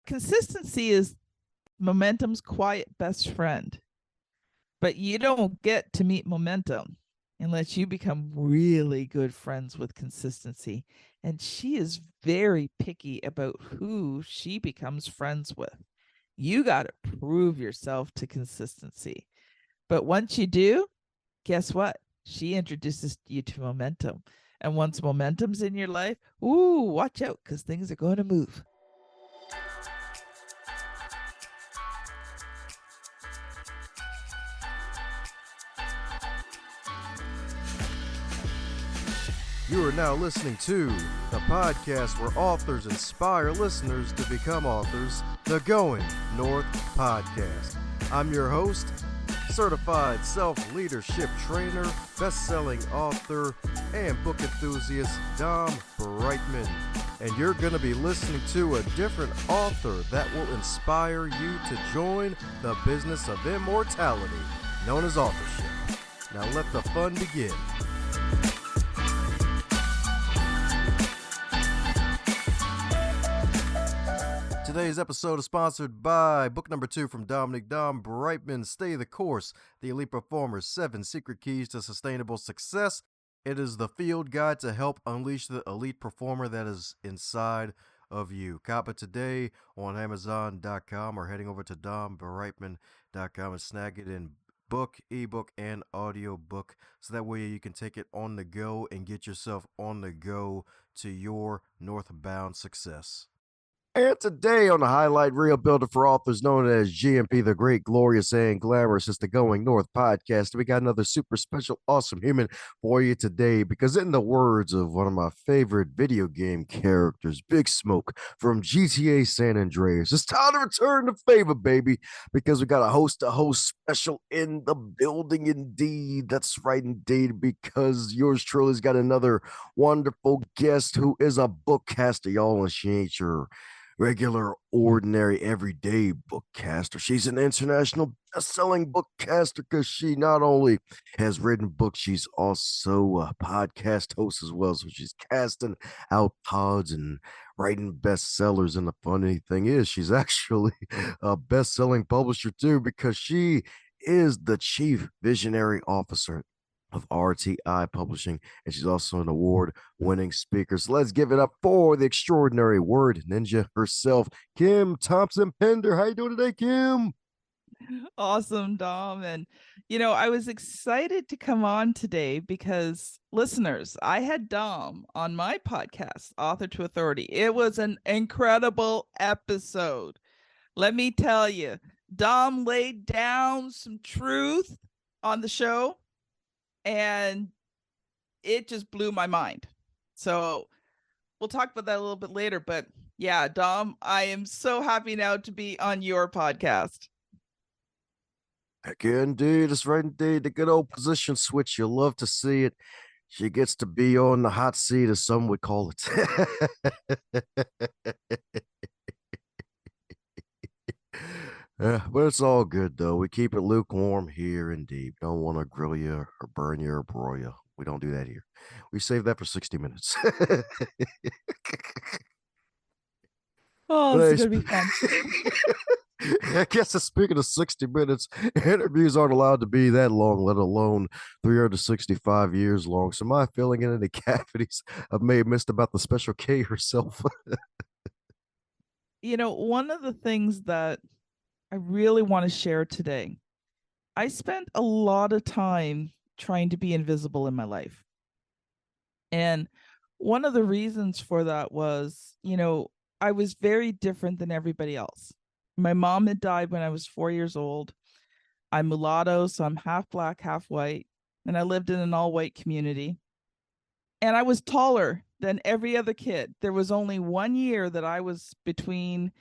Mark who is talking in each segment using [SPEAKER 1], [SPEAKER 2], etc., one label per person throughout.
[SPEAKER 1] consistency is momentum's quiet best friend. But you don't get to meet momentum unless you become really good friends with consistency. And she is very picky about who she becomes friends with. You got to prove yourself to consistency. But once you do, guess what? She introduces you to momentum. And once momentum's in your life, ooh, watch out, because things are going to move.
[SPEAKER 2] You are now listening to the podcast where authors inspire listeners to become authors, the Going North Podcast. I'm your host, certified self-leadership trainer, best-selling author, and book enthusiast, Dom Brightman. And you're going to be listening to a different author that will inspire you to join the business of immortality, known as authorship. Now let the fun begin. Today's episode is sponsored by book number 2 from Dominic Dom Brightman, Stay the Course, The Elite Performer's 7 Secret Keys to Sustainable Success. It is the field guide to help unleash the elite performer that is inside of you. Cop it today on Amazon.com or heading over to dombrightman.com and snag it in book, ebook, and audiobook, so that way you can take it on the go and get yourself on the go to your northbound success. And today on the Highlight Reel Builder for Authors, known as GMP, the Great, Glorious, and Glamorous, is the Going North Podcast. We got another super special, awesome human for you today, because in the words of one of my favorite video game characters, Big Smoke from GTA San Andreas, it's time to return the favor, baby, because we got a host special in the building indeed. That's right, indeed, because yours truly's got another wonderful guest who is a bookcaster, y'all, and she ain't your regular, ordinary, everyday bookcaster. She's an international best-selling bookcaster because she not only has written books, she's also a podcast host as well. So she's casting out pods and writing bestsellers. And the funny thing is, she's actually a best-selling publisher too, because she is the chief visionary officer of RTI Publishing, and she's also an award-winning speaker. So let's give it up for the extraordinary word ninja herself, Kim Thompson-Pinder. How you doing today, Kim?
[SPEAKER 1] Awesome, Dom. And, I was excited to come on today because, listeners, I had Dom on my podcast, Author to Authority. It was an incredible episode. Let me tell you, Dom laid down some truth on the show, and it just blew my mind. So we'll talk about that a little bit later. But yeah, Dom, I am so happy now to be on your podcast.
[SPEAKER 2] Heck yeah, indeed. That's right, indeed. The good old position switch. You'll love to see it. She gets to be on the hot seat, as some would call it. But it's all good, though. We keep it lukewarm here and deep. Don't want to grill you or burn you or broil you. We don't do that here. We save that for 60 minutes.
[SPEAKER 1] Oh, this is going to be fun.
[SPEAKER 2] I guess speaking of 60 minutes, interviews aren't allowed to be that long, let alone 365 years long. So am I filling in any cavities I may have missed about the Special K herself?
[SPEAKER 1] One of the things that I really want to share today, I spent a lot of time trying to be invisible in my life. And one of the reasons for that was, I was very different than everybody else. My mom had died when I was 4 years old. I'm mulatto, so I'm half black, half white. And I lived in an all-white community. And I was taller than every other kid. There was only 1 year that I was between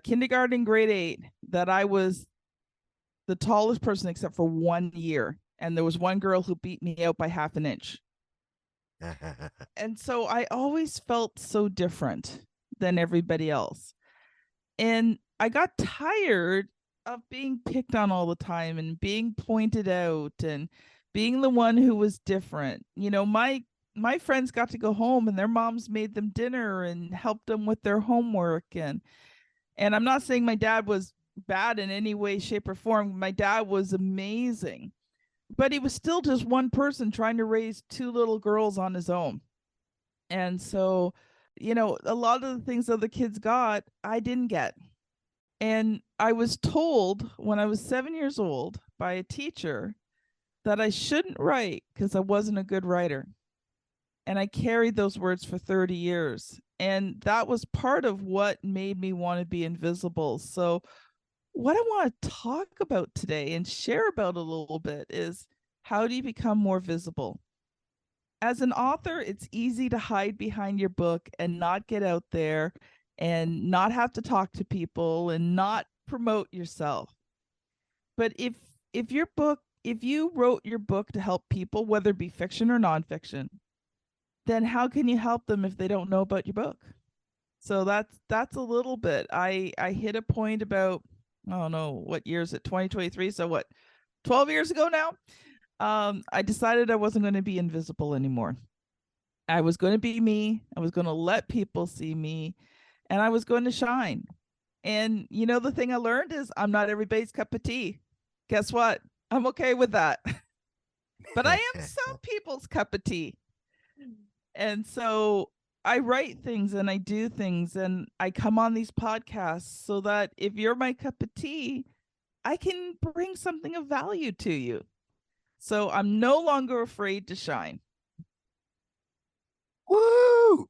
[SPEAKER 1] kindergarten and grade 8 that I was the tallest person except for 1 year. And there was one girl who beat me out by half an inch. And so I always felt so different than everybody else. And I got tired of being picked on all the time and being pointed out and being the one who was different. My friends got to go home and their moms made them dinner and helped them with their homework. And And I'm not saying my dad was bad in any way, shape, or form. My dad was amazing, but he was still just one person trying to raise two little girls on his own. And so, a lot of the things other kids got, I didn't get. And I was told when I was 7 years old by a teacher that I shouldn't write because I wasn't a good writer. And I carried those words for 30 years. And that was part of what made me want to be invisible. So, what I want to talk about today and share about a little bit is, how do you become more visible? As an author, it's easy to hide behind your book and not get out there and not have to talk to people and not promote yourself. But if you wrote your book to help people, whether it be fiction or nonfiction, then how can you help them if they don't know about your book? So that's a little bit. I hit a point about, I don't know what year is it, 2023. So what, 12 years ago now? I decided I wasn't going to be invisible anymore. I was going to be me. I was going to let people see me, and I was going to shine. And the thing I learned is I'm not everybody's cup of tea. Guess what? I'm okay with that. But I am some people's cup of tea. And so I write things and I do things and I come on these podcasts so that if you're my cup of tea, I can bring something of value to you. So I'm no longer afraid to shine.
[SPEAKER 2] Woo!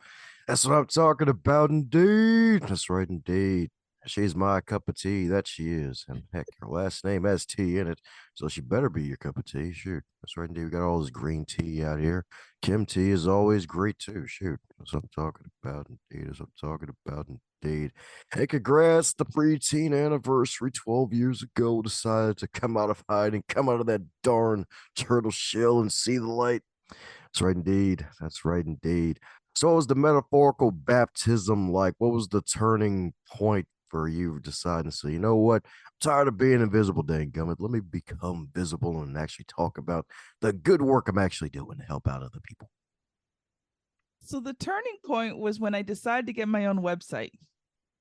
[SPEAKER 2] That's what I'm talking about, indeed. That's right, indeed. She's my cup of tea. That she is. And heck, her last name has tea in it. So she better be your cup of tea. Shoot. That's right, indeed. We got all this green tea out here. Kim tea is always great, too. Shoot. That's what I'm talking about, indeed. That's what I'm talking about, indeed. Hey, congrats. The preteen anniversary 12 years ago decided to come out of hiding, come out of that darn turtle shell and see the light. That's right, indeed. That's right, indeed. So, what was the metaphorical baptism like? What was the turning point for you deciding to say, you know what? I'm tired of being invisible, dang gummit. Let me become visible and actually talk about the good work I'm actually doing to help out other people.
[SPEAKER 1] So the turning point was when I decided to get my own website.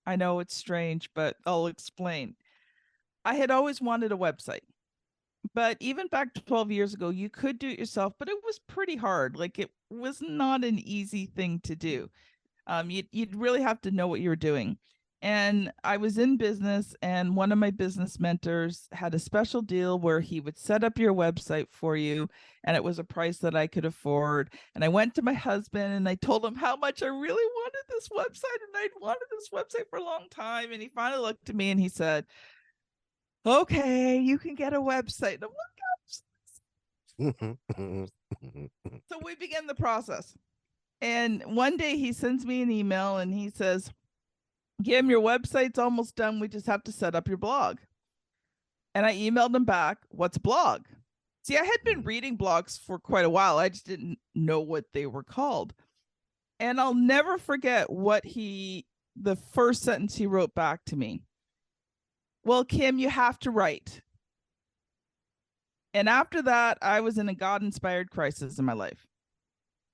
[SPEAKER 1] I know it's strange, but I'll explain. I had always wanted a website. But even back 12 years ago, you could do it yourself, but it was pretty hard. Like, it was not an easy thing to do. You'd really have to know what you were doing. And I was in business, and one of my business mentors had a special deal where he would set up your website for you, and it was a price that I could afford. And I went to my husband and I told him how much I really wanted this website, and I'd wanted this website for a long time. And he finally looked at me and he said, "Okay, you can get a website." And I'm like, so we began the process. And one day he sends me an email and he says, "Kim, your website's almost done. We just have to set up your blog." And I emailed him back, "What's a blog?" See, I had been reading blogs for quite a while. I just didn't know what they were called. And I'll never forget the first sentence he wrote back to me. "Well, Kim, you have to write." And after that, I was in a God-inspired crisis in my life.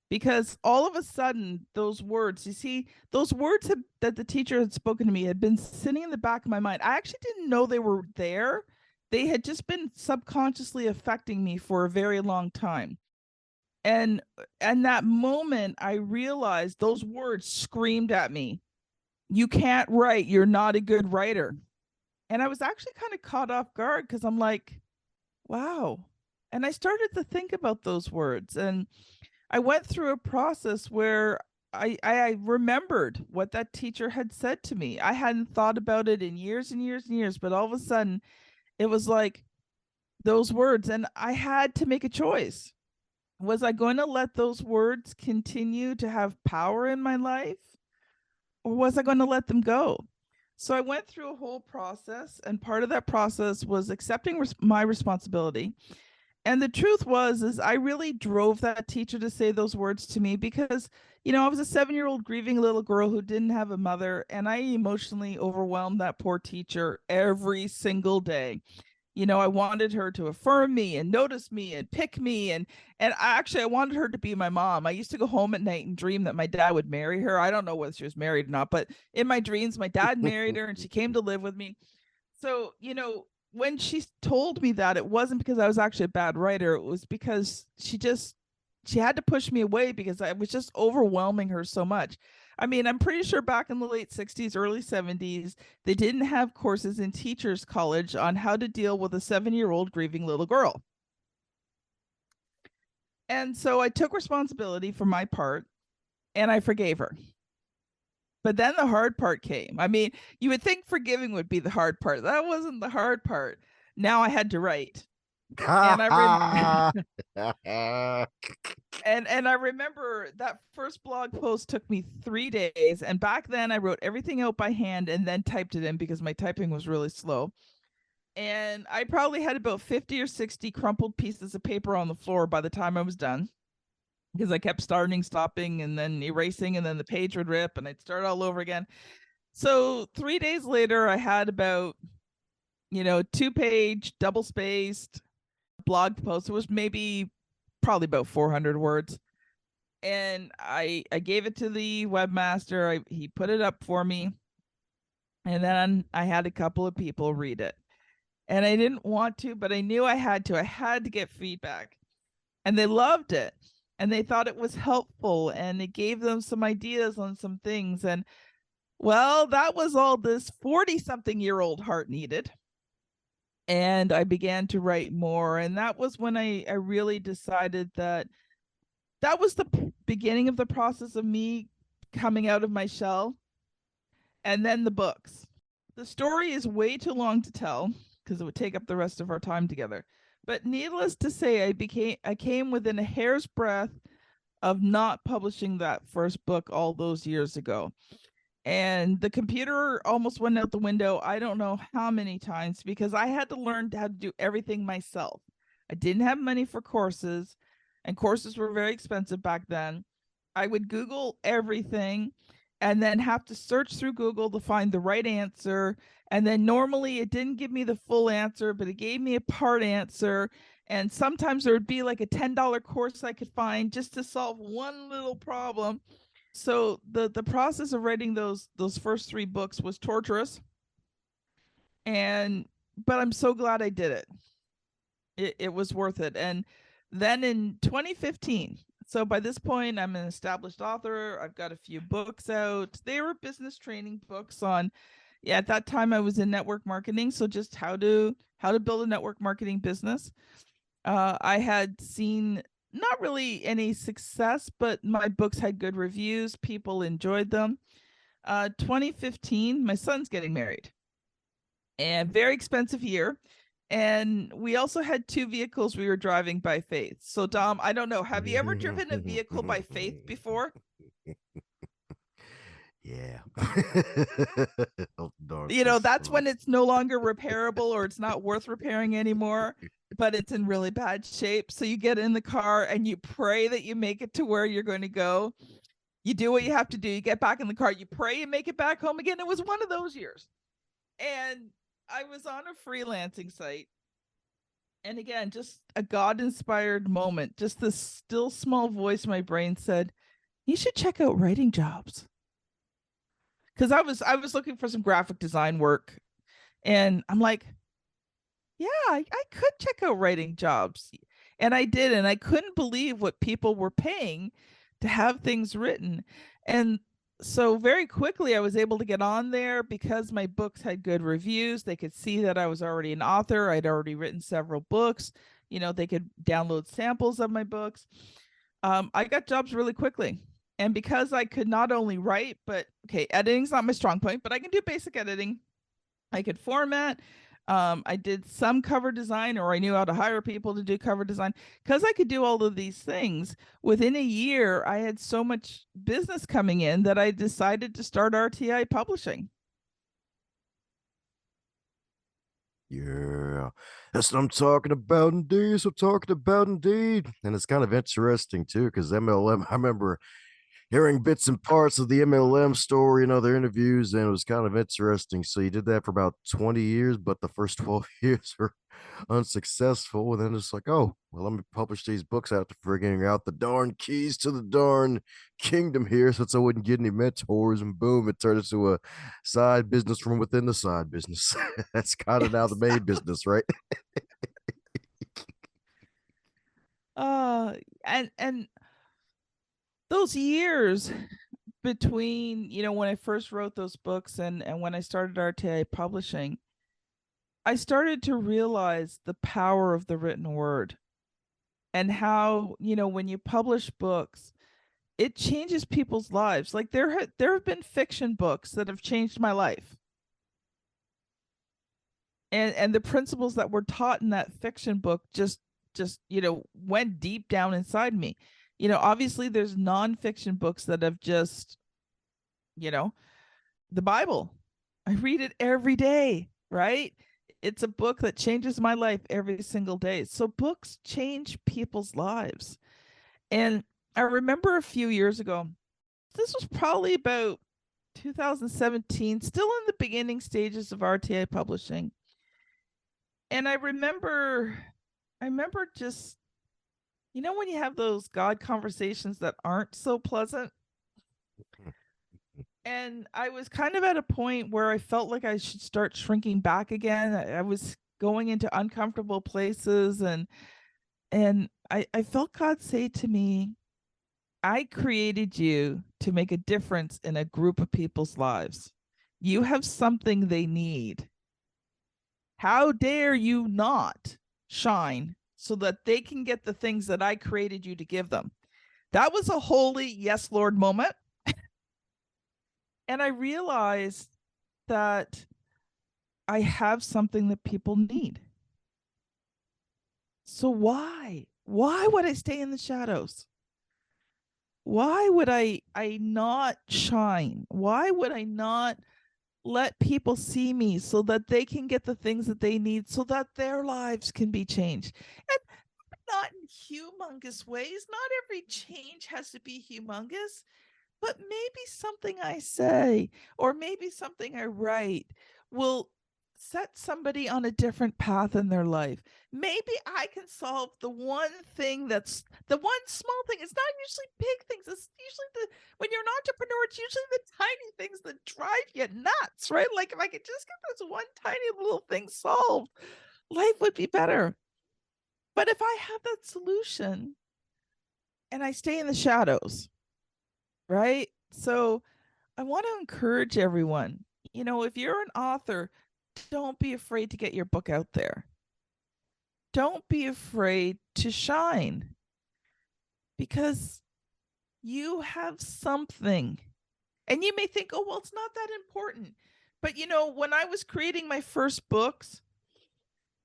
[SPEAKER 1] Because all of a sudden, those words, you see, those words that the teacher had spoken to me had been sitting in the back of my mind. I actually didn't know they were there. They had just been subconsciously affecting me for a very long time. And that moment, I realized those words screamed at me, "You can't write. You're not a good writer." And I was actually kind of caught off guard because I'm like, wow. And I started to think about those words. And I went through a process where I remembered what that teacher had said to me. I hadn't thought about it in years and years and years, but all of a sudden it was like those words. And I had to make a choice. Was I going to let those words continue to have power in my life, or was I going to let them go? So I went through a whole process, and part of that process was accepting my responsibility. And the truth was, is I really drove that teacher to say those words to me because, I was a 7-year-old grieving little girl who didn't have a mother, and I emotionally overwhelmed that poor teacher every single day. I wanted her to affirm me and notice me and pick me, and I wanted her to be my mom. I used to go home at night and dream that my dad would marry her. I don't know whether she was married or not, but in my dreams my dad married her and she came to live with me. So, when she told me that, it wasn't because I was actually a bad writer. It was because she had to push me away because I was just overwhelming her so much. I mean, I'm pretty sure back in the late 60s, early 70s, they didn't have courses in teachers college on how to deal with a 7-year-old grieving little girl. And so I took responsibility for my part and I forgave her. But then the hard part came. I mean, you would think forgiving would be the hard part. That wasn't the hard part. Now I had to write. And I remember that first blog post took me 3 days, and back then I wrote everything out by hand and then typed it in because my typing was really slow. And I probably had about 50 or 60 crumpled pieces of paper on the floor by the time I was done, because I kept starting, stopping, and then erasing, and then the page would rip and I'd start all over again. So 3 days later, I had about 2-page double spaced blog post. It was probably about 400 words. And I gave it to the webmaster. He put it up for me. And then I had a couple of people read it. And I didn't want to, but I knew I had to. I had to get feedback. And they loved it. And they thought it was helpful. And it gave them some ideas on some things. And well, that was all this 40-something-year-old heart needed. And I began to write more. And that was when I really decided that was the beginning of the process of me coming out of my shell. And then the books. The story is way too long to tell because it would take up the rest of our time together. But needless to say, I came within a hair's breadth of not publishing that first book all those years ago. And the computer almost went out the window, I don't know how many times, because I had to learn how to do everything myself. I didn't have money for courses, and courses were very expensive back then. I would Google everything and then have to search through Google to find the right answer. And then normally it didn't give me the full answer, but it gave me a part answer. And sometimes there would be like a $10 course I could find just to solve one little problem. So the process of writing those first 3 books was torturous. But I'm so glad I did it. It was worth it. And then in 2015, so by this point, I'm an established author. I've got a few books out. They were business training books on, at that time I was in network marketing. So just how to build a network marketing business. I had seen not really any success, but my books had good reviews. People enjoyed them. 2015, my son's getting married, and very expensive year. And we also had 2 vehicles we were driving by faith. So Dom, I don't know, have you ever driven a vehicle by faith before?
[SPEAKER 2] Yeah.
[SPEAKER 1] That's when it's no longer repairable or it's not worth repairing anymore, but it's in really bad shape. So you get in the car and you pray that you make it to where you're going to go. You do what you have to do. You get back in the car, you pray and make it back home again. It was one of those years. And I was on a freelancing site. And again, just a God-inspired moment. Just this still small voice in my brain said, you should check out writing jobs. Because I was looking for some graphic design work. And I'm like, yeah, I could check out writing jobs. And I did. And I couldn't believe what people were paying to have things written. And so very quickly I was able to get on there because my books had good reviews. They could see that I was already an author. I'd already written several books. They could download samples of my books. I got jobs really quickly. And because I could not only write, but editing's not my strong point, but I can do basic editing. I could format. I did some cover design, or I knew how to hire people to do cover design. Because I could do all of these things, within a year, I had so much business coming in that I decided to start RTI Publishing.
[SPEAKER 2] Yeah, that's what I'm talking about indeed. And it's kind of interesting too, because MLM, I remember hearing bits and parts of the MLM story and other interviews, and it was kind of interesting. So you did that for about 20 years, but the first 12 years were unsuccessful. And then it's like, oh, well, let me publish these books after figuring out the darn keys to the darn kingdom here, since I wouldn't get any mentors. And boom, it turned into a side business from within the side business. That's kind of now the main business, right?
[SPEAKER 1] uh and those years between, when I first wrote those books and when I started RTI Publishing, I started to realize the power of the written word, and how, when you publish books, it changes people's lives. Like there have been fiction books that have changed my life. And the principles that were taught in that fiction book just went deep down inside me. Obviously there's nonfiction books that have just, the Bible. I read it every day, right? It's a book that changes my life every single day. So books change people's lives. And I remember a few years ago, this was probably about 2017, still in the beginning stages of RTI Publishing. And I remember just, when you have those God conversations that aren't so pleasant. And I was kind of at a point where I felt like I should start shrinking back again. I was going into uncomfortable places, and I felt God say to me, I created you to make a difference in a group of people's lives. You have something they need. How dare you not shine so that they can get the things that I created you to give them? That was a holy yes, Lord moment. And I realized that I have something that people need. So why would I stay in the shadows? Why would I not shine? Why would I not let people see me so that they can get the things that they need, so that their lives can be changed? And not in humongous ways. Not every change has to be humongous, but maybe something I say or maybe something I write will set somebody on a different path in their life. Maybe I can solve the one thing, that's the one small thing. It's not usually big things. It's usually when you're an entrepreneur, it's usually the tiny things that drive you nuts, right? Like if I could just get this one tiny little thing solved, life would be better. But if I have that solution and I stay in the shadows, right? So I want to encourage everyone, if you're an author, don't be afraid to get your book out there. Don't be afraid to shine, because you have something. And you may think, oh, well, it's not that important. But, when I was creating my first books,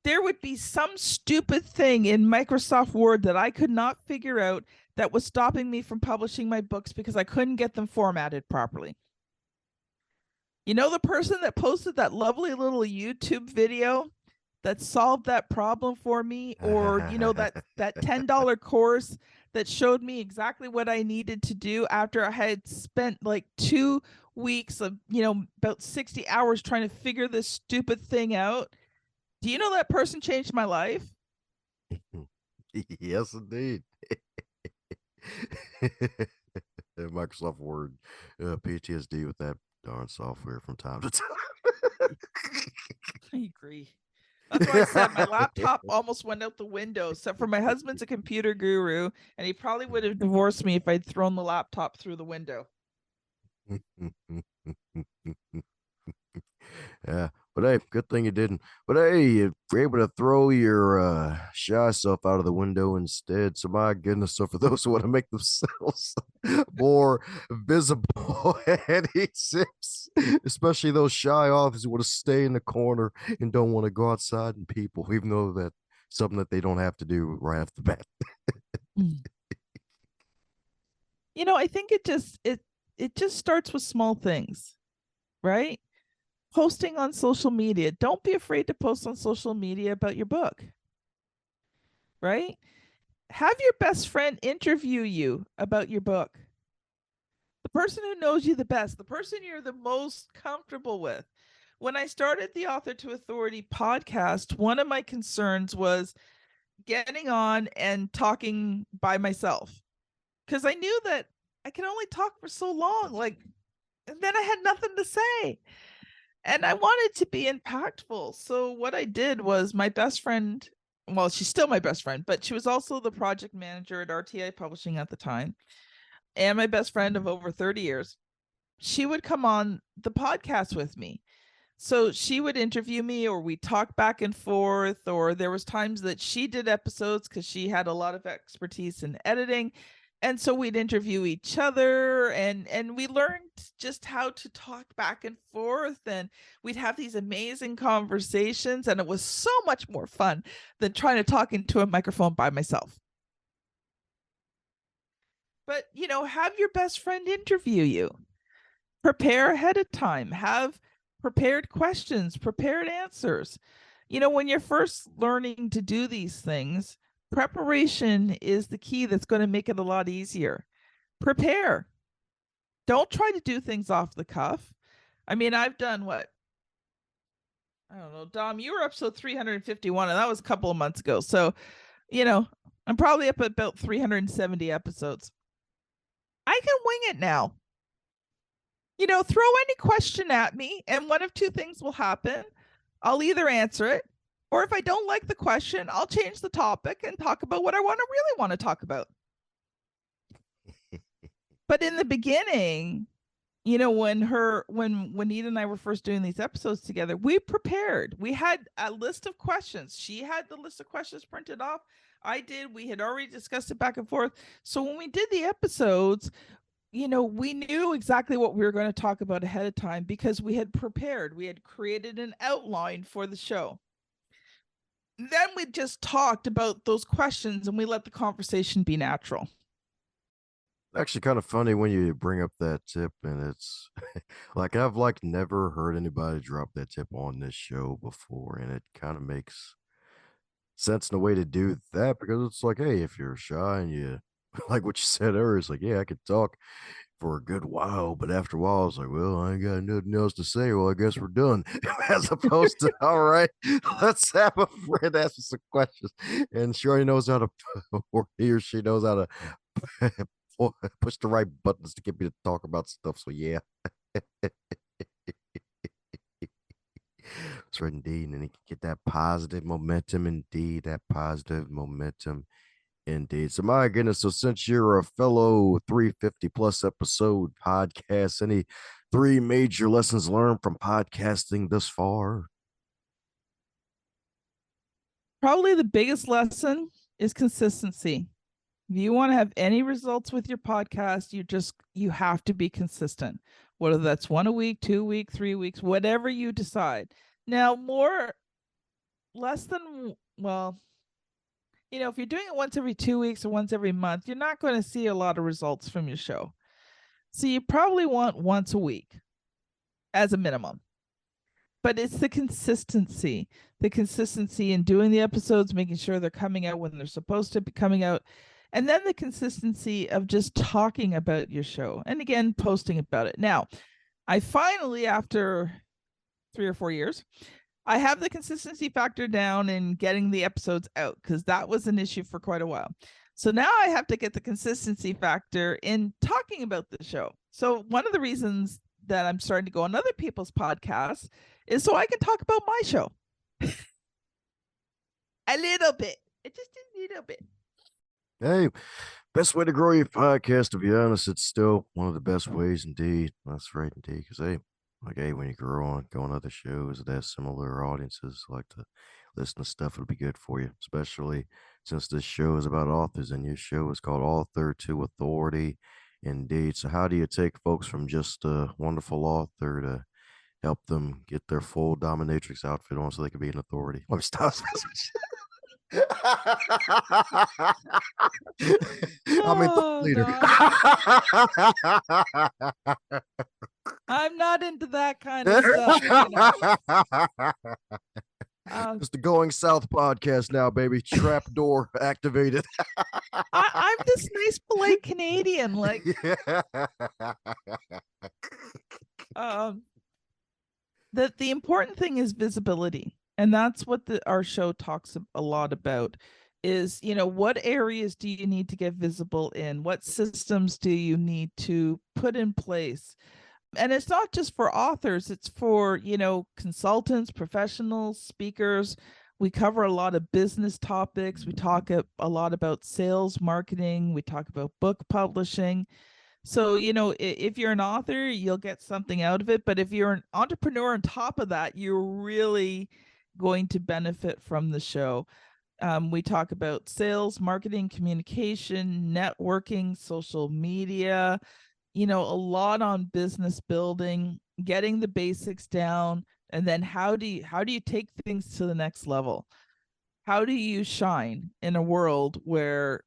[SPEAKER 1] there would be some stupid thing in Microsoft Word that I could not figure out that was stopping me from publishing my books because I couldn't get them formatted properly. The person that posted that lovely little YouTube video that solved that problem for me, or that $10 course that showed me exactly what I needed to do after I had spent like 2 weeks of, about 60 hours trying to figure this stupid thing out. Do you know that person changed my life?
[SPEAKER 2] Yes, indeed. Microsoft Word, PTSD with that darn software from time to time.
[SPEAKER 1] I agree. That's why I said my laptop almost went out the window. Except for my husband's a computer guru, and he probably would have divorced me if I'd thrown the laptop through the window.
[SPEAKER 2] Yeah, but hey, good thing you didn't. But hey, you were able to throw your shy self out of the window instead. So my goodness, so for those who want to make themselves more visible at tips, especially those shy authors who want to stay in the corner and don't want to go outside and people, even though that's something that they don't have to do right off the bat.
[SPEAKER 1] I think it just starts with small things, right? Posting on social media. Don't be afraid to post on social media about your book, right? Have your best friend interview you about your book. the person who knows you the best, the person you're the most comfortable with. When I started the Author to Authority podcast, one of my concerns was getting on and talking by myself, because I knew that I could only talk for so long. Like, and then I had nothing to say. And I wanted to be impactful. So what I did was, my best friend, well, she's still my best friend, but she was also the project manager at RTI Publishing at the time, and my best friend of over 30 years. She would come on the podcast with me. So she would interview me, or we talk back and forth, or there was times that she did episodes because she had a lot of expertise in editing. And so we'd interview each other, and we learned just how to talk back and forth, and we'd have these amazing conversations, and it was so much more fun than trying to talk into a microphone by myself. But, have your best friend interview you. Prepare ahead of time. Have prepared questions, prepared answers. When you're first learning to do these things, preparation is the key that's going to make it a lot easier. Prepare. Don't try to do things off the cuff. I mean, I've done what? I don't know, Dom, you were episode 351, and that was a couple of months ago. So, I'm probably up at about 370 episodes. I can wing it now. Throw any question at me, and one of two things will happen. I'll either answer it, or if I don't like the question, I'll change the topic and talk about what I really want to talk about. But in the beginning, when Nita and I were first doing these episodes together, we prepared. We had a list of questions. She had the list of questions printed off. I did. We had already discussed it back and forth. So when we did the episodes, we knew exactly what we were going to talk about ahead of time because we had prepared. We had created an outline for the show. Then we just talked about those questions, and we let the conversation be natural.
[SPEAKER 2] Actually, kind of funny when you bring up that tip, and it's like I've never heard anybody drop that tip on this show before, and it kind of makes sense in a way to do that, because it's like, hey, if you're shy and you like what you said earlier, it's like, yeah, I could talk for a good while, but after a while, it's like, well, I ain't got nothing else to say. Well, I guess we're done. As opposed to, all right, let's have a friend ask us some questions, and she already knows how to, or he or she knows how to push the right buttons to get me to talk about stuff. So yeah. That's right, indeed. And then you can get that positive momentum, indeed. That positive momentum, indeed. So, my goodness. So, since you're a fellow 350 plus episode podcast, any three major lessons learned from podcasting thus far?
[SPEAKER 1] Probably the biggest lesson is consistency. If you want to have any results with your podcast, you have to be consistent, whether that's 1 a week, 2 a week, 3 weeks, whatever you decide. Now, less than, well, if you're doing it once every 2 weeks or once every month, you're not going to see a lot of results from your show. So you probably want once a week as a minimum. But it's the consistency in doing the episodes, making sure they're coming out when they're supposed to be coming out. And then the consistency of just talking about your show, and again, posting about it. Now, I finally, after 3 or 4 years, I have the consistency factor down in getting the episodes out, because that was an issue for quite a while. So now I have to get the consistency factor in talking about the show. So one of the reasons that I'm starting to go on other people's podcasts is so I can talk about my show. A little bit. Just a little bit.
[SPEAKER 2] Hey, best way to grow your podcast, to be honest, it's still one of the best ways, indeed. That's right, indeed. Because, hey, when you go on other shows that have similar audiences like to listen to stuff, it'll be good for you, especially since this show is about authors and your show is called Author to Authority, indeed. So, how do you take folks from just a wonderful author to help them get their full dominatrix outfit on so they can be an authority? Let me stop. I'm a thought leader.
[SPEAKER 1] I'm not into that kind of stuff.
[SPEAKER 2] It's the Going South podcast now, baby. Trap door activated.
[SPEAKER 1] I'm this nice, polite Canadian. Like, um, the important thing is visibility, and that's what our show talks a lot about. Is, what areas do you need to get visible in? What systems do you need to put in place? And it's not just for authors, it's for, consultants, professionals, speakers. We cover a lot of business topics. We talk a lot about sales, marketing. We talk about book publishing. So, if you're an author, you'll get something out of it. But if you're an entrepreneur on top of that, you're really going to benefit from the show. We talk about sales, marketing, communication, networking, social media, a lot on business building, getting the basics down, and then how do you take things to the next level? How do you shine in a world where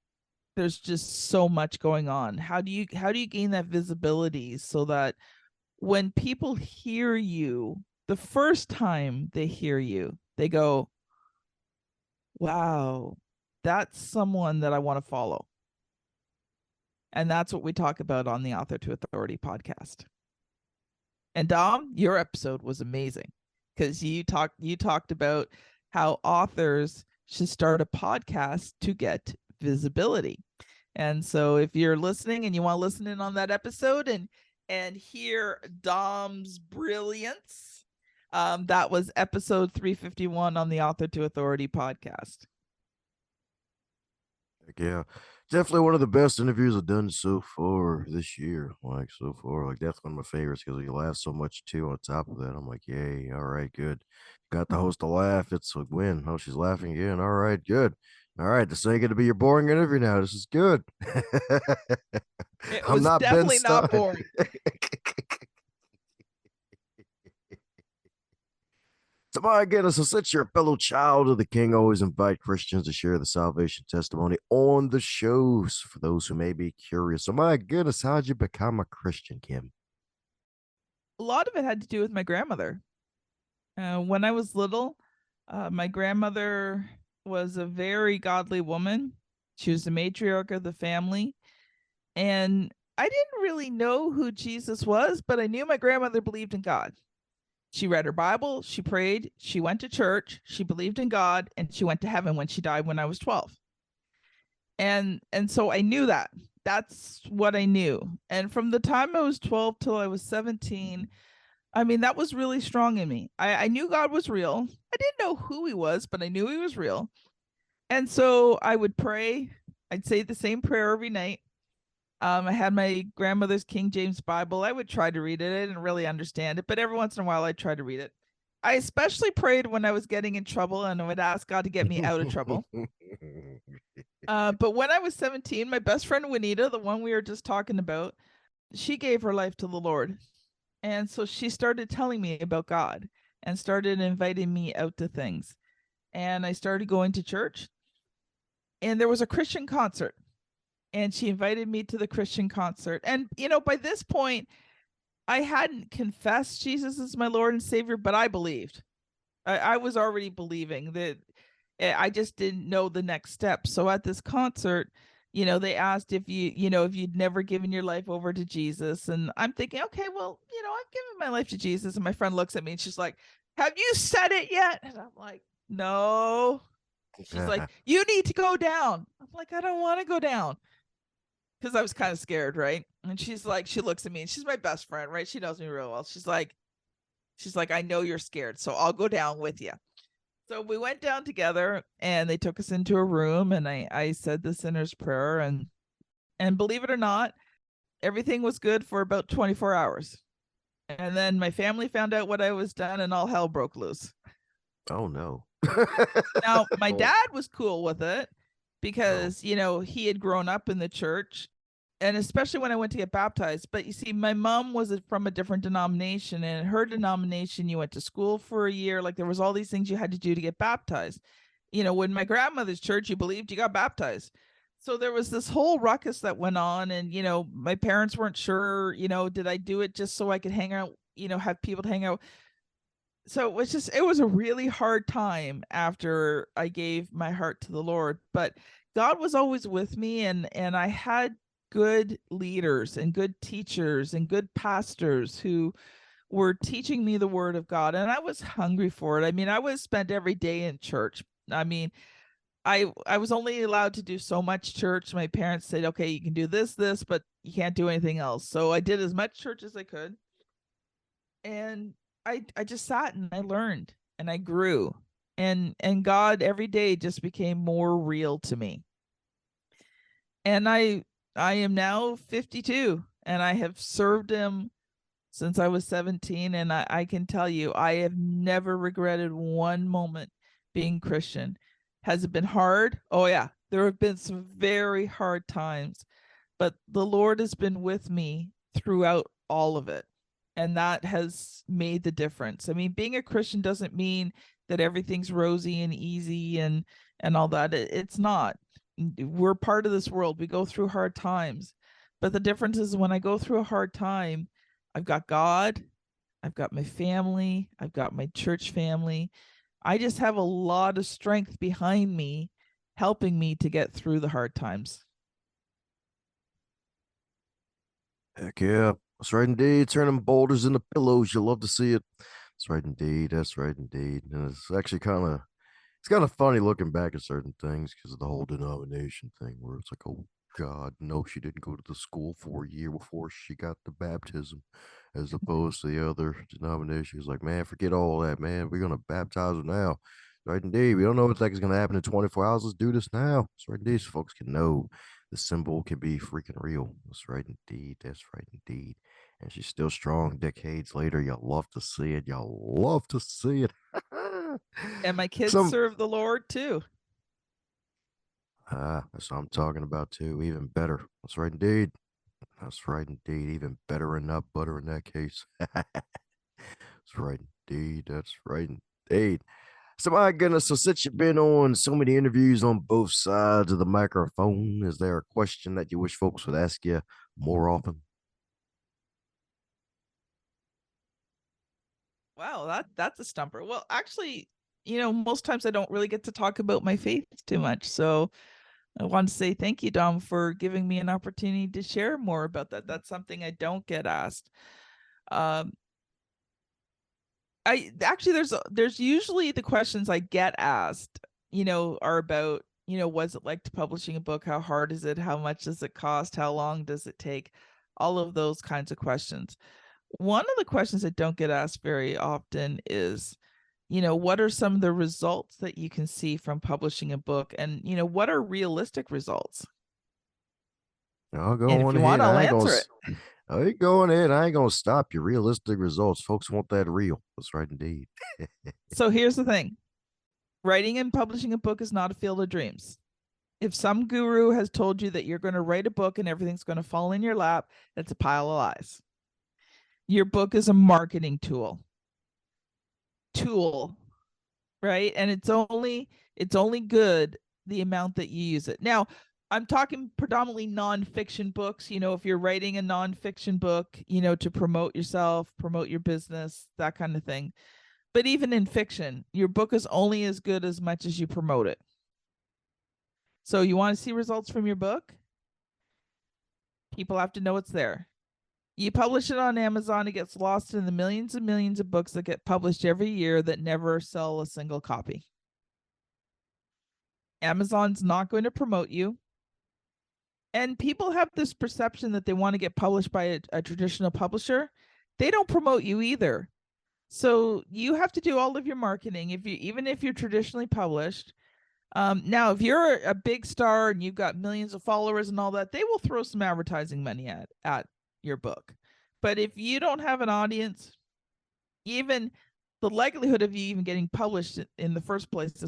[SPEAKER 1] there's just so much going on? How do you gain that visibility so that when people hear you, the first time they hear you, they go, wow, that's someone that I want to follow. And that's what we talk about on the Author to Authority podcast. And Dom, your episode was amazing because you talked about how authors should start a podcast to get visibility. And so if you're listening and you want to listen in on that episode and hear Dom's brilliance, that was episode 351 on the Author to Authority podcast.
[SPEAKER 2] Yeah, definitely one of the best interviews I've done so far this year. Like, so far, like, that's one of my favorites because he laughs so much too. On top of that, I'm like, yay, all right, good. Got the host to laugh. It's like, win. Oh, she's laughing again. All right, good. All right, this ain't gonna be your boring interview now. This is good.
[SPEAKER 1] It
[SPEAKER 2] I'm
[SPEAKER 1] was
[SPEAKER 2] not Ben
[SPEAKER 1] definitely not
[SPEAKER 2] Stein.
[SPEAKER 1] boring.
[SPEAKER 2] So my goodness, so since you're a fellow child of the King, always invite Christians to share the salvation testimony on the shows for those who may be curious. So my goodness, how'd you become a Christian, Kim?
[SPEAKER 1] A lot of it had to do with my grandmother. When I was little, my grandmother was a very godly woman. She was the matriarch of the family. And I didn't really know who Jesus was, but I knew my grandmother believed in God. She read her Bible, she prayed, she went to church, she believed in God, and she went to heaven when she died when I was 12. And so I knew that. That's what I knew. And from the time I was 12 till I was 17, I mean, that was really strong in me. I knew God was real. I didn't know who he was, but I knew he was real. And so I would pray. I'd say the same prayer every night. I had my grandmother's King James Bible. I would try to read it. I didn't really understand it, but every once in a while I'd try to read it. I especially prayed when I was getting in trouble, and I would ask God to get me out of trouble. But when I was 17, my best friend Juanita, the one we were just talking about, she gave her life to the Lord. And so she started telling me about God and started inviting me out to things. And I started going to church. And there was a Christian concert. And she invited me to the Christian concert. And, by this point, I hadn't confessed Jesus as my Lord and Savior, but I believed. I was already believing that. I just didn't know the next step. So at this concert, they asked if if you'd never given your life over to Jesus. And I'm thinking, okay, well, I've given my life to Jesus. And my friend looks at me and she's like, have you said it yet? And I'm like, no. She's like, you need to go down. I'm like, I don't want to go down. Because I was kind of scared, right? And she's like, she looks at me and she's my best friend, right? She knows me real well. She's like, I know you're scared, so I'll go down with you. So we went down together and they took us into a room and I said the sinner's prayer and believe it or not, everything was good for about 24 hours. And then my family found out what I was done and all hell broke loose.
[SPEAKER 2] Oh no.
[SPEAKER 1] Now, my dad was cool with it because, he had grown up in the church, and especially when I went to get baptized. But you see, my mom was from a different denomination, and in her denomination, you went to school for a year. Like, there was all these things you had to do to get baptized. When my grandmother's church, you believed, you got baptized. So there was this whole ruckus that went on, and, my parents weren't sure, did I do it just so I could hang out, have people to hang out? So it was a really hard time after I gave my heart to the Lord, but God was always with me, and I had good leaders and good teachers and good pastors who were teaching me the word of God, and I was hungry for it. I mean, I was spent every day in church. I mean, I was only allowed to do so much church. My parents said, "Okay, you can do this, but you can't do anything else." So I did as much church as I could, and I just sat and I learned and I grew, and God every day just became more real to me. And I am now 52, and I have served him since I was 17, and I can tell you I have never regretted one moment being Christian. Has it been hard? Oh yeah, there have been some very hard times, but the Lord has been with me throughout all of it. And that has made the difference. I mean, being a Christian doesn't mean that everything's rosy and easy and all that. It's not. We're part of this world. We go through hard times. But the difference is when I go through a hard time, I've got God, I've got my family, I've got my church family. I just have a lot of strength behind me helping me to get through the hard times.
[SPEAKER 2] Heck yeah. That's right indeed. Turning boulders into pillows. You love to see it. That's right indeed. That's right indeed. And it's actually it's kind of funny looking back at certain things because of the whole denomination thing where it's like, oh God, no, she didn't go to the school for a year before she got the baptism, as opposed to the other denominations. Like, man, forget all that, man. We're gonna baptize her now. Right indeed. We don't know what the heck is gonna happen in 24 hours. Let's do this now. That's right indeed. So folks can know the symbol can be freaking real. That's right indeed. That's right indeed. And she's still strong decades later. Y'all love to see it. Y'all love to see it.
[SPEAKER 1] And my kids
[SPEAKER 2] Some
[SPEAKER 1] serve the Lord too.
[SPEAKER 2] That's what I'm talking about too. Even better. That's right indeed. That's right indeed. Even better and not butter in that case. That's right indeed. That's right indeed. So my goodness, so since you've been on so many interviews on both sides of the microphone, is there a question that you wish folks would ask you more often?
[SPEAKER 1] Wow, that's a stumper. Well, actually, most times I don't really get to talk about my faith too much. So I want to say thank you, Dom, for giving me an opportunity to share more about that. That's something I don't get asked. Um, I actually there's usually the questions I get asked, are about, what's it like to publishing a book? How hard is it? How much does it cost? How long does it take? All of those kinds of questions. One of the questions that don't get asked very often is, what are some of the results that you can see from publishing a book? And, what are realistic results?
[SPEAKER 2] I'll
[SPEAKER 1] And
[SPEAKER 2] go
[SPEAKER 1] if
[SPEAKER 2] on
[SPEAKER 1] you want,
[SPEAKER 2] ahead.
[SPEAKER 1] I'll answer it.
[SPEAKER 2] I ain't going ahead. I ain't gonna stop your realistic results. Folks want that real. That's right indeed.
[SPEAKER 1] So here's the thing: writing and publishing a book is not a field of dreams. If some guru has told you that you're going to write a book and everything's going to fall in your lap, that's a pile of lies. Your book is a marketing tool, right? And it's only good the amount that you use it. Now, I'm talking predominantly nonfiction books. If you're writing a nonfiction book, to promote yourself, promote your business, that kind of thing. But even in fiction, your book is only as good as much as you promote it. So you want to see results from your book? People have to know it's there. You publish it on Amazon, it gets lost in the millions and millions of books that get published every year that never sell a single copy. Amazon's not going to promote you. And people have this perception that they want to get published by a traditional publisher. They don't promote you either. So you have to do all of your marketing even if you're traditionally published. Now, if you're a big star and you've got millions of followers and all that, they will throw some advertising money at your book. But if you don't have an audience, even the likelihood of you even getting published in the first place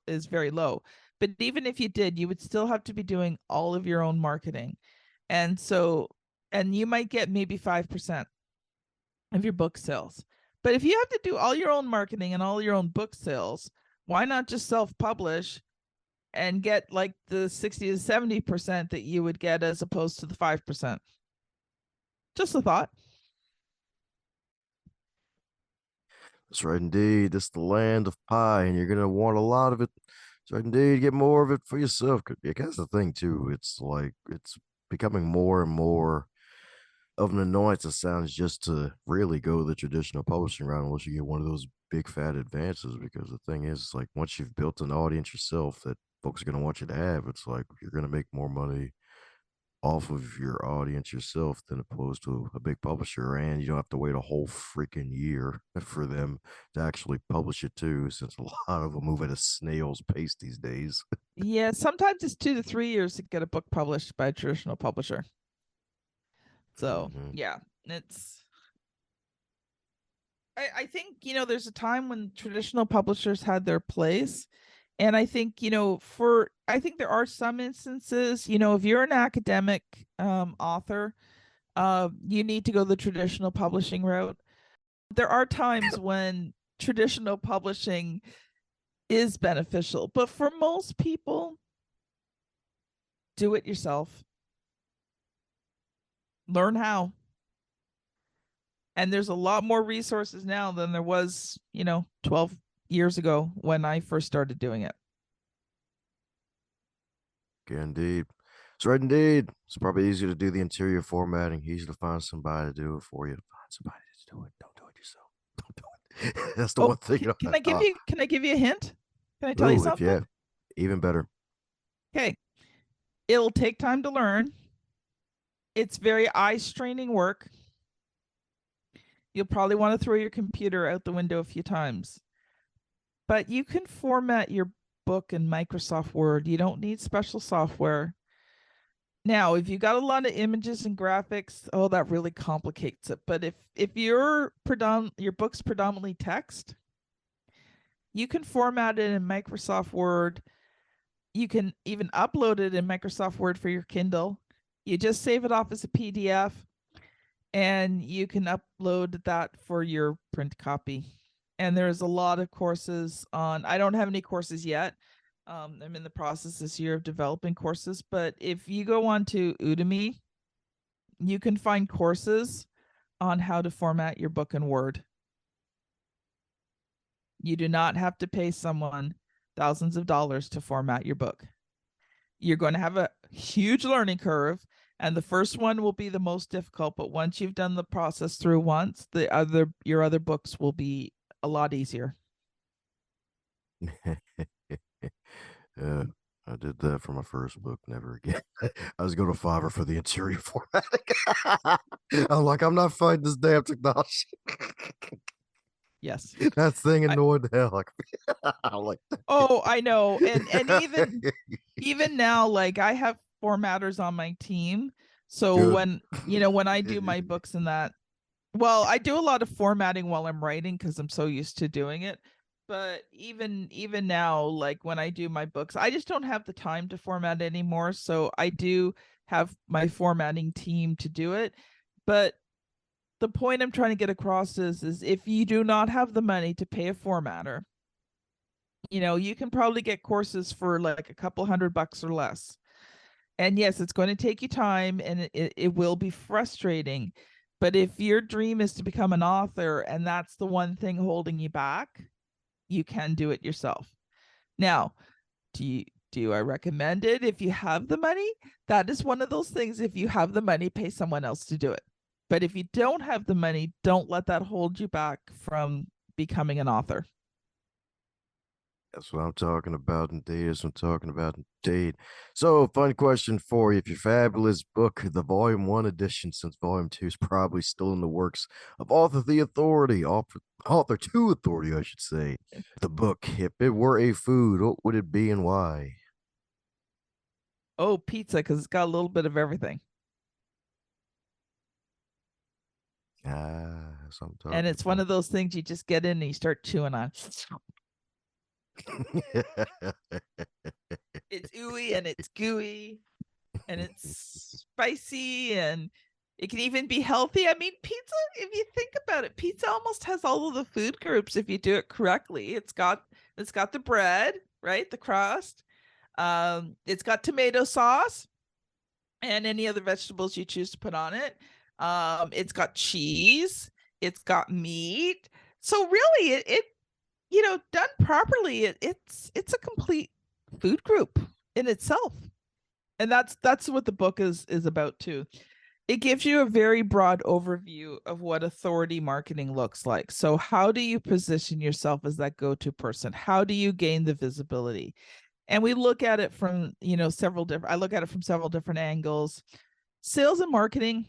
[SPEAKER 1] is very low. But even if you did, you would still have to be doing all of your own marketing. And you might get maybe 5% of your book sales. But if you have to do all your own marketing and all your own book sales, why not just self-publish and get like the 60 to 70% that you would get as opposed to the 5%? Just a thought.
[SPEAKER 2] That's right, indeed. This is the land of pie, and you're gonna want a lot of it. That's right, indeed. Get more of it for yourself. That's the thing too. It's like it's becoming more and more of an annoyance. It sounds just to really go the traditional publishing route, unless you get one of those big fat advances. Because the thing is, like, once you've built an audience yourself that folks are gonna want you to have, it's like you're gonna make more money off of your audience yourself than opposed to a big publisher, and you don't have to wait a whole freaking year for them to actually publish it too, since a lot of them move at a snail's pace these days.
[SPEAKER 1] Yeah, sometimes it's 2 to 3 years to get a book published by a traditional publisher. So
[SPEAKER 2] Mhm.
[SPEAKER 1] yeah, it's I think, there's a time when traditional publishers had their place. And I think, I think there are some instances, if you're an academic author, you need to go the traditional publishing route. There are times when traditional publishing is beneficial, but for most people, do it yourself. Learn how. And there's a lot more resources now than there was, 12 years ago when I first started doing it.
[SPEAKER 2] Okay, indeed. That's right, indeed. It's probably easier to do the interior formatting, easy to find somebody to do it for you. Find somebody to do it. Don't do it yourself. Don't do it. That's the
[SPEAKER 1] Oh,
[SPEAKER 2] one thing.
[SPEAKER 1] can I give you a hint? Can I tell you
[SPEAKER 2] Ooh, if
[SPEAKER 1] something?
[SPEAKER 2] yeah, even better.
[SPEAKER 1] Okay. It'll take time to learn. It's very eye straining work. You'll probably want to throw your computer out the window a few times. But you can format your book in Microsoft Word. You don't need special software. Now, if you got a lot of images and graphics, oh, that really complicates it. But if your book's predominantly text, you can format it in Microsoft Word. You can even upload it in Microsoft Word for your Kindle. You just save it off as a PDF, and you can upload that for your print copy. And there's a lot of courses on, I don't have any courses yet. I'm in the process this year of developing courses, but if you go on to Udemy, you can find courses on how to format your book in Word. You do not have to pay someone thousands of dollars to format your book. You're going to have a huge learning curve, and the first one will be the most difficult, but once you've done the process through once, your other books will be a lot easier.
[SPEAKER 2] Yeah, I did that for my first book. Never again. I was going to Fiverr for the interior formatting. I'm like, I'm not fighting this damn technology.
[SPEAKER 1] Yes.
[SPEAKER 2] That thing
[SPEAKER 1] I,
[SPEAKER 2] annoyed the hell out of me. I'm like,
[SPEAKER 1] oh, I know. And even now, like, I have formatters on my team. So
[SPEAKER 2] good.
[SPEAKER 1] when I do my books and that, well, I do a lot of formatting while I'm writing because I'm so used to doing it. But even now, like when I do my books, I just don't have the time to format anymore. So I do have my formatting team to do it. But the point I'm trying to get across is if you do not have the money to pay a formatter, you can probably get courses for like a couple $100 or less. And yes, it's going to take you time, and it will be frustrating. But if your dream is to become an author and that's the one thing holding you back, you can do it yourself. Now, do I recommend it if you have the money? That is one of those things. If you have the money, pay someone else to do it. But if you don't have the money, don't let that hold you back from becoming an author.
[SPEAKER 2] That's what I'm talking about indeed. That's what I'm talking about indeed. So, fun question for you. If your fabulous book, the Volume 1 edition, since Volume 2 is probably still in the works of Author the Authority, Author 2 Authority, I should say, the book, if it were a food, what would it be and why?
[SPEAKER 1] Oh, pizza, because it's got a little bit of everything.
[SPEAKER 2] Ah, that's what I'm
[SPEAKER 1] And
[SPEAKER 2] talking
[SPEAKER 1] it's one
[SPEAKER 2] about.
[SPEAKER 1] of those things you just get in and you start chewing on. It's ooey and it's gooey and it's spicy, and it can even be healthy. I mean, pizza, if you think about it, pizza almost has all of the food groups if you do it correctly. It's got the bread, right? The crust. It's got tomato sauce and any other vegetables you choose to put on it. It's got cheese, it's got meat. So really, it done properly, it's a complete food group in itself. And that's what the book is about too. It gives you a very broad overview of what authority marketing looks like. So how do you position yourself as that go-to person? How do you gain the visibility? And we look at it from, several different I look at it from several different angles. Sales and marketing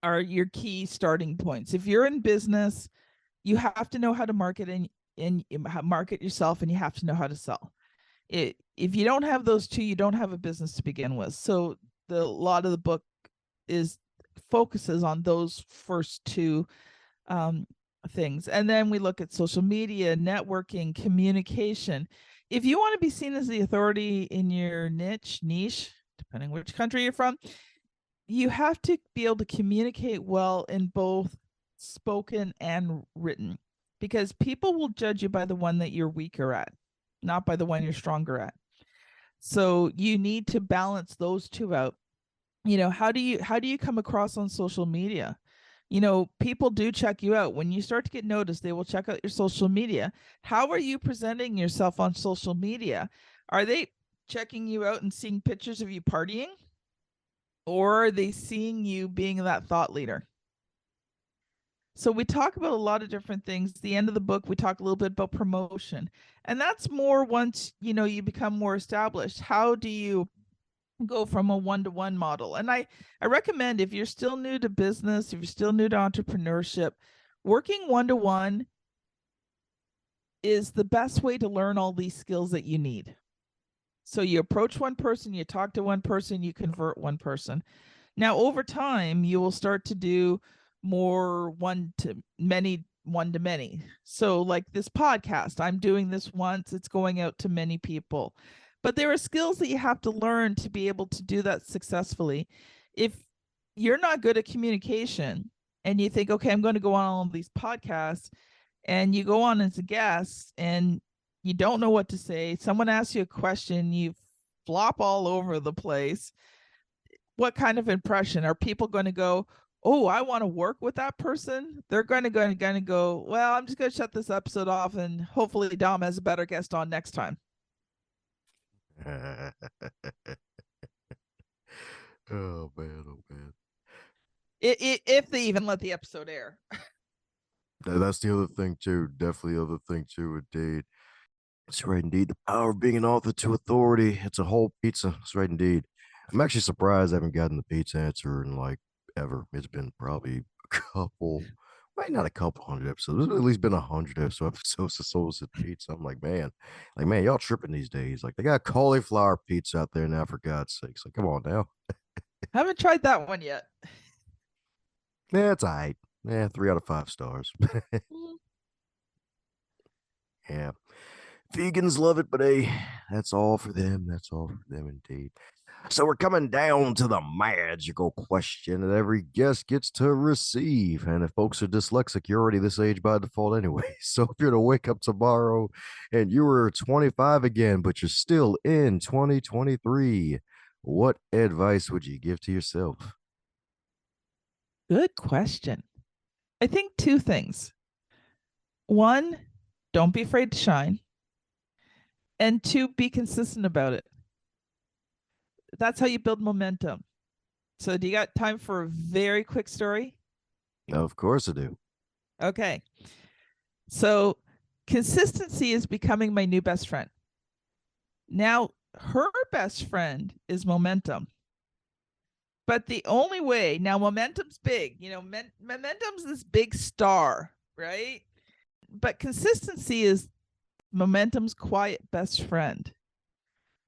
[SPEAKER 1] are your key starting points. If you're in business, you have to know how to market and market yourself, and you have to know how to sell. If you don't have those two, you don't have a business to begin with. So a lot of the book is focuses on those first two um, things. And then we look at social media, networking, communication. If you want to be seen as the authority in your niche, depending which country you're from, you have to be able to communicate well in both spoken and written, because people will judge you by the one that you're weaker at, not by the one you're stronger at. So you need to balance those two out. How do you come across on social media? People do check you out. When you start to get noticed, they will check out your social media. How are you presenting yourself on social media? Are they checking you out and seeing pictures of you partying? Or are they seeing you being that thought leader? So we talk about a lot of different things. At the end of the book, we talk a little bit about promotion. And that's more once, you become more established. How do you go from a one-to-one model? And I recommend, if you're still new to business, if you're still new to entrepreneurship, working one-to-one is the best way to learn all these skills that you need. So you approach one person, you talk to one person, you convert one person. Now, over time, you will start to do more one-to-many. So like this podcast, I'm doing this once, it's going out to many people. But there are skills that you have to learn to be able to do that successfully. If you're not good at communication and you think, okay, I'm going to go on all of these podcasts, and you go on as a guest and you don't know what to say, someone asks you a question, you flop all over the place. What kind of impression are people going to go, oh, I want to work with that person? They're going to go, well, I'm just going to shut this episode off, and hopefully Dom has a better guest on next time.
[SPEAKER 2] Oh man, oh man.
[SPEAKER 1] If they even let the episode air.
[SPEAKER 2] That's the other thing too. Definitely the other thing too, indeed. That's right, indeed. The power of being an author to authority. It's a whole pizza. That's right, indeed. I'm actually surprised I haven't gotten the pizza answer in like ever. It's been probably a couple, well, not a couple hundred episodes. It's at least been 100 episodes of Soul Said Pizza. I'm like, man, y'all tripping these days. Like, they got cauliflower pizza out there now, for God's sakes. Like, come on now.
[SPEAKER 1] Haven't tried that one yet.
[SPEAKER 2] Yeah, it's all right. Yeah, 3 out of 5 stars.
[SPEAKER 1] Mhm.
[SPEAKER 2] Yeah. Vegans love it, but hey, that's all for them. That's all for them, indeed. So we're coming down to the magical question that every guest gets to receive. And if folks are dyslexic, you're already this age by default anyway. So if you're to wake up tomorrow and you were 25 again, but you're still in 2023, what advice would you give to yourself?
[SPEAKER 1] Good question. I think two things. One, don't be afraid to shine. And two, be consistent about it. That's how you build momentum. So, do you got time for a very quick story?
[SPEAKER 2] Of course I do.
[SPEAKER 1] Okay. So, consistency is becoming my new best friend. Now, her best friend is momentum. But the only way, now momentum's big, momentum's this big star, right? But consistency is momentum's quiet best friend.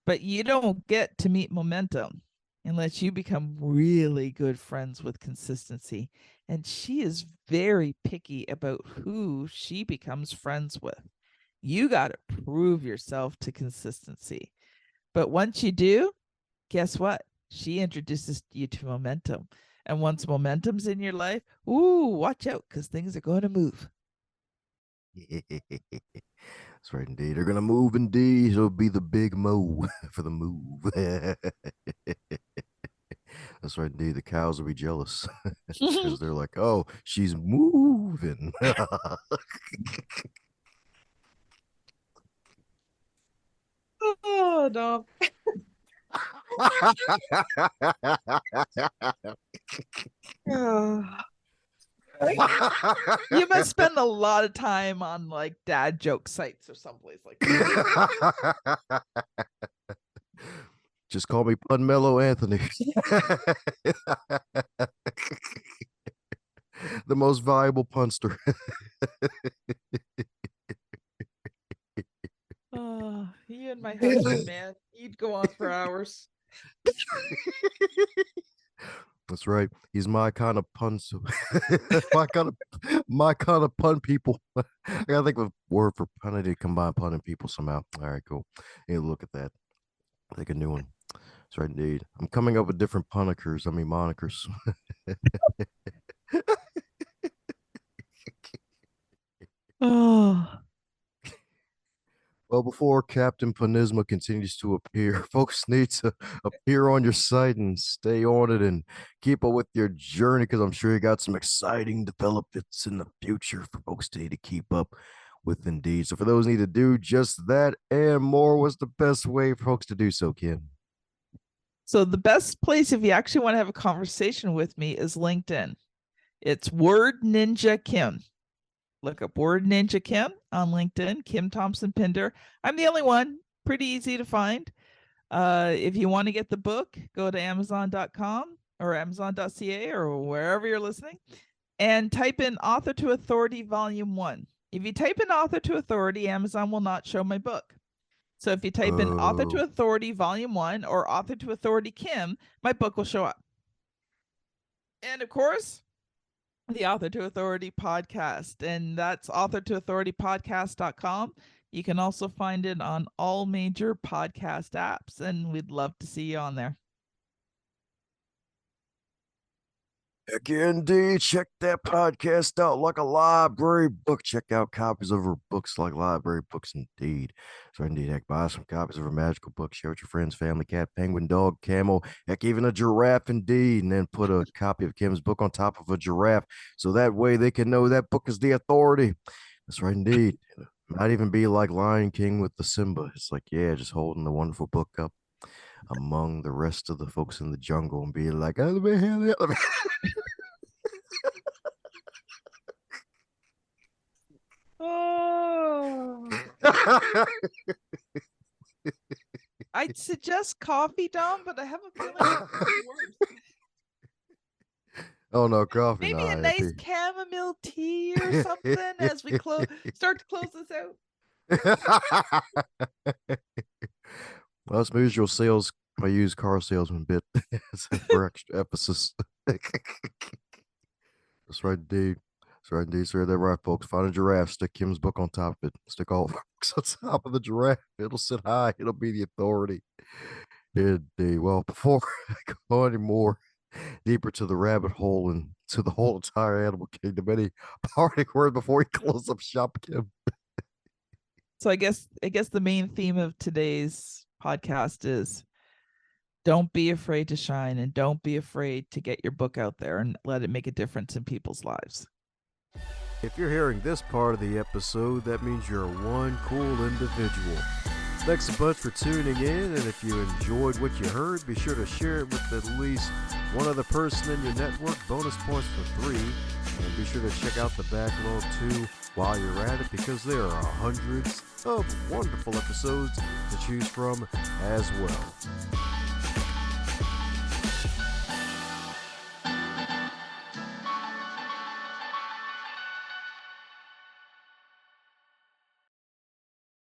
[SPEAKER 1] But you don't get to meet momentum unless you become really good friends with consistency. And she is very picky about who she becomes friends with. You got to prove yourself to consistency. But once you do, guess what? She introduces you to momentum. And once momentum's in your life, ooh, watch out, because things are going to move.
[SPEAKER 2] That's right, indeed. They're gonna move, indeed. It'll be the big mo for the move. That's That's right, indeed. The cows will be jealous because they're like, oh, she's moving.
[SPEAKER 1] Oh, no. Oh. You must spend a lot of time on like dad joke sites or someplace like that.
[SPEAKER 2] Just call me Pun Mellow Anthony. The most valuable punster.
[SPEAKER 1] Oh, you and my husband, man, you'd go on for hours.
[SPEAKER 2] That's right. He's my kind of pun. My kind of pun people. I gotta think of a word for pun. I need to combine pun and people somehow. All right, cool. Hey, look at that. Take a new one. That's right, indeed. I'm coming up with different monikers.
[SPEAKER 1] Oh,
[SPEAKER 2] Well, before Captain Panisma continues to appear, folks need to appear on your site and stay on it and keep up with your journey because I'm sure you got some exciting developments in the future for folks to need to keep up with indeed. So for those who need to do just that and more, what's the best way for folks to do so, Kim?
[SPEAKER 1] so the best place if you actually want to have a conversation with me is LinkedIn. It's Word Ninja Kim. Look up Word Ninja Kim on LinkedIn, Kim Thompson-Pinder. I'm the only one, pretty easy to find. If you want to get the book, go to Amazon.com or Amazon.ca or wherever you're listening and type in Author to Authority Volume 1. If you type in Author to Authority, Amazon will not show my book. So if you type in Author to Authority Volume 1 or Author to Authority Kim, my book will show up. And of course, the Author to Authority podcast, and that's authortoauthoritypodcast.com. You can also find it on all major podcast apps, and we'd love to see you on there.
[SPEAKER 2] Heck yeah, indeed. Check that podcast out like a library book. Check out copies of her books like library books indeed. So indeed, heck, buy some copies of her magical book. Share with your friends, family, cat, penguin, dog, camel, heck, even a giraffe indeed. And then put a copy of Kim's book on top of a giraffe. So that way they can know that book is the authority. That's right indeed. It might even be like Lion King with the Simba. It's like, yeah, just holding the wonderful book up among the rest of the folks in the jungle and be like, oh, let me hand it.
[SPEAKER 1] Oh, I'd suggest coffee, Dom, but I have a feeling it's worse.
[SPEAKER 2] Oh no, coffee.
[SPEAKER 1] Maybe a nice chamomile tea or something as we start to close this out.
[SPEAKER 2] Well, that's my usual sales. My used car salesman bit for extra emphasis. That's right, indeed. That's right, indeed. So they're right, folks. Find a giraffe, stick Kim's book on top of it, stick all of our books on top of the giraffe. It'll sit high. It'll be the authority. Indeed. Well, before I go any more deeper to the rabbit hole and to the whole entire animal kingdom, any parting word before we close up shop, Kim?
[SPEAKER 1] So I guess the main theme of today's podcast is don't be afraid to shine and don't be afraid to get your book out there and let it make a difference in people's lives.
[SPEAKER 2] If you're hearing this part of the episode, that means you're one cool individual. Thanks a bunch for tuning in, and if you enjoyed what you heard, be sure to share it with at least one other person in your network. Bonus points for 3. And be sure to check out the backlog too while you're at it, because there are hundreds of wonderful episodes to choose from as well.